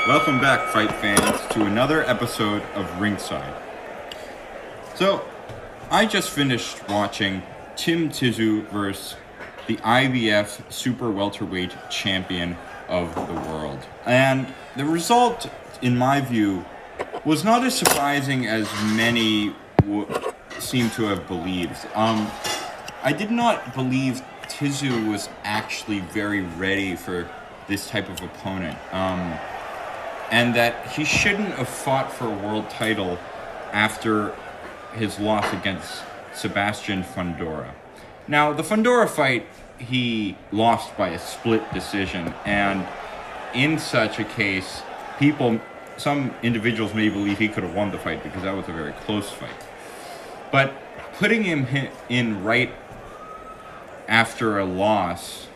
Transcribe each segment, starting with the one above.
Welcome back, fight fans, to another episode of Ringside. So, I just finished watching Tim Tszyu versus the IBF Super Welterweight Champion of the world. And the result, in my view, was not as surprising as many seem to have believed. I did not believe Tszyu was actually very ready for this type of opponent. And that he shouldn't have fought for a world title after his loss against Sebastian Fundora. Now, the Fundora fight, he lost by a split decision, and in such a case, some individuals may believe he could have won the fight because that was a very close fight. But putting him in right after a loss,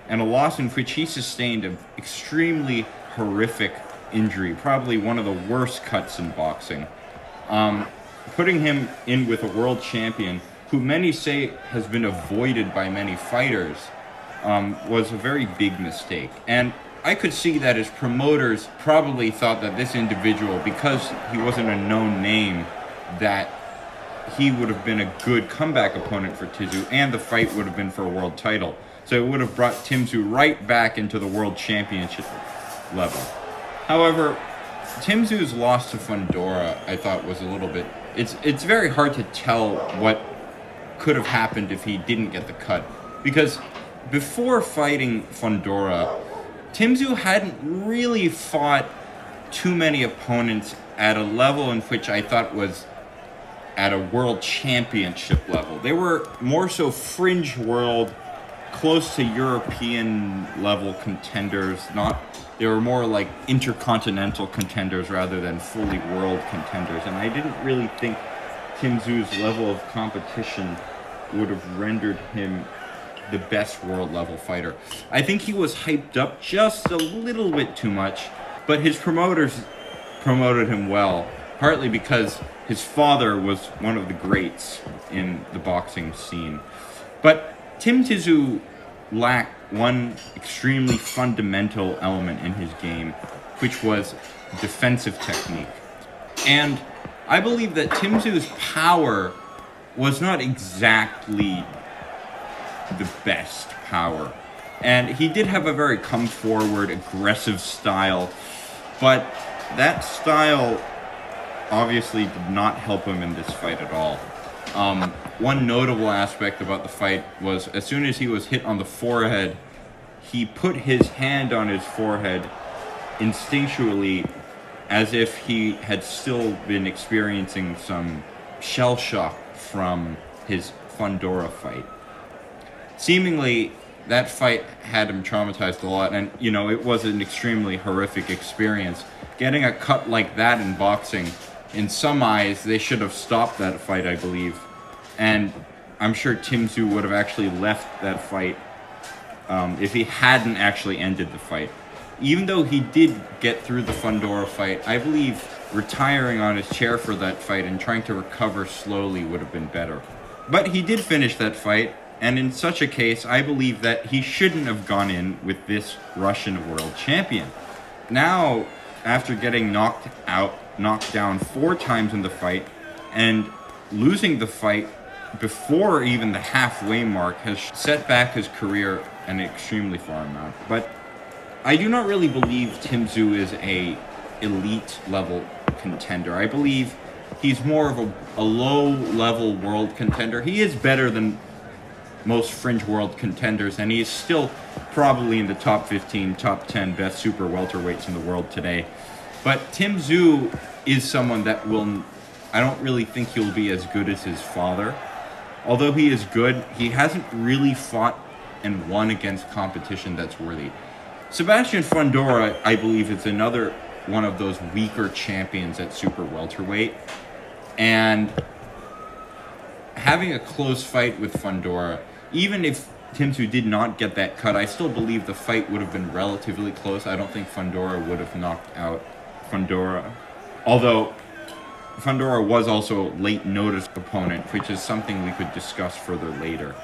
and a loss in which he sustained an extremely horrific injury, probably one of the worst cuts in boxing. Putting him in with a world champion, who many say has been avoided by many fighters, was a very big mistake. And I could see that his promoters probably thought that this individual, because he wasn't a known name, that he would have been a good comeback opponent for Tszyu, and the fight would have been for a world title. So it would have brought Tim Tszyu right back into the world championship level. However, Tim Tszyu's loss to Fundora, I thought, was a little bit... It's very hard to tell what could have happened if he didn't get the cut. Because before fighting Fundora, Tim Tszyu hadn't really fought too many opponents at a level in which I thought was at a world championship level. They were more so fringe world, close to European level contenders. They were more like intercontinental contenders rather than fully world contenders. And I didn't really think Tim Tszyu's level of competition would have rendered him the best world level fighter. I think he was hyped up just a little bit too much, but his promoters promoted him well, partly because his father was one of the greats in the boxing scene. But Tim Tszyu lacked one extremely fundamental element in his game, which was defensive technique. And I believe that Tim Tszyu's power was not exactly the best power. And he did have a very come-forward, aggressive style, but that style obviously did not help him in this fight at all. One notable aspect about the fight was as soon as he was hit on the forehead, he put his hand on his forehead instinctually as if he had still been experiencing some shell shock from his Fundora fight. Seemingly, that fight had him traumatized a lot, and, it was an extremely horrific experience. Getting a cut like that in boxing, in some eyes, they should have stopped that fight, I believe. And I'm sure Tim Tszyu would have actually left that fight if he hadn't actually ended the fight. Even though he did get through the Fundora fight, I believe retiring on his chair for that fight and trying to recover slowly would have been better. But he did finish that fight, and in such a case, I believe that he shouldn't have gone in with this Russian world champion. Now, after getting knocked down 4 times in the fight, and losing the fight before even the halfway mark, has set back his career an extremely far amount. But I do not really believe Tim Tszyu is a elite level contender. I believe he's more of a low level world contender. He is better than most fringe world contenders, and he is still probably in the top 15, top 10 best super welterweights in the world today. But Tim Tszyu is someone that I don't really think he'll be as good as his father. Although he is good, he hasn't really fought and won against competition that's worthy. Sebastian Fundora, I believe, is another one of those weaker champions at super welterweight. And having a close fight with Fundora, even if Tim Tszyu did not get that cut, I still believe the fight would have been relatively close. I don't think Fundora would have knocked out Fundora. Although Fundora was also a late notice opponent, which is something we could discuss further later.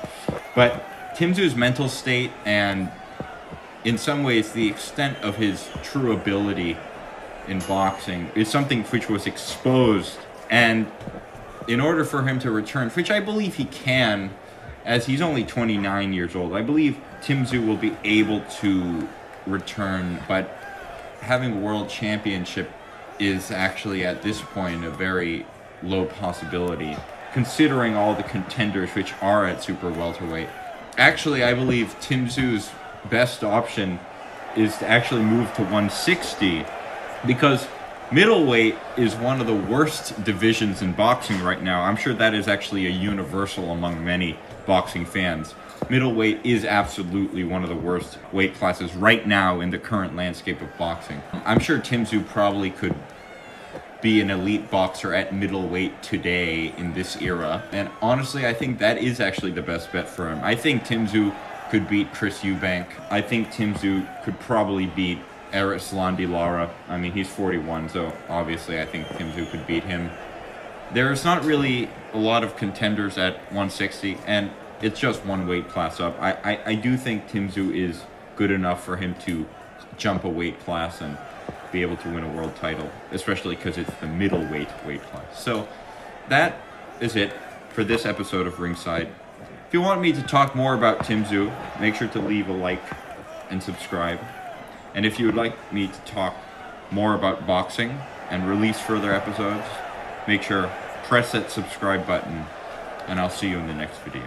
But Tim Tszyu's mental state and in some ways, the extent of his true ability in boxing is something which was exposed. And in order for him to return, which I believe he can, as he's only 29 years old, I believe Tim Tszyu will be able to return, but having a world championship is actually at this point a very low possibility, considering all the contenders which are at super welterweight. Actually, I believe Tim Tszyu's best option is to actually move to 160, because middleweight is one of the worst divisions in boxing right now. I'm sure that is actually a universal among many boxing fans. Middleweight is absolutely one of the worst weight classes right now in the current landscape of boxing. I'm sure Tim Tszyu probably could be an elite boxer at middleweight today in this era. And honestly, I think that is actually the best bet for him. I think Tim Tszyu could beat Chris Eubank. I think Tim Tszyu could probably beat Erislandy Lara. I mean, he's 41, so obviously I think Tim Tszyu could beat him. There's not really a lot of contenders at 160, and it's just one weight class up. I do think Tim Tszyu is good enough for him to jump a weight class and be able to win a world title, especially because it's the middleweight weight class. So that is it for this episode of Ringside. If you want me to talk more about Tim Tszyu, make sure to leave a like and subscribe. And if you would like me to talk more about boxing and release further episodes, make sure press that subscribe button, and I'll see you in the next video.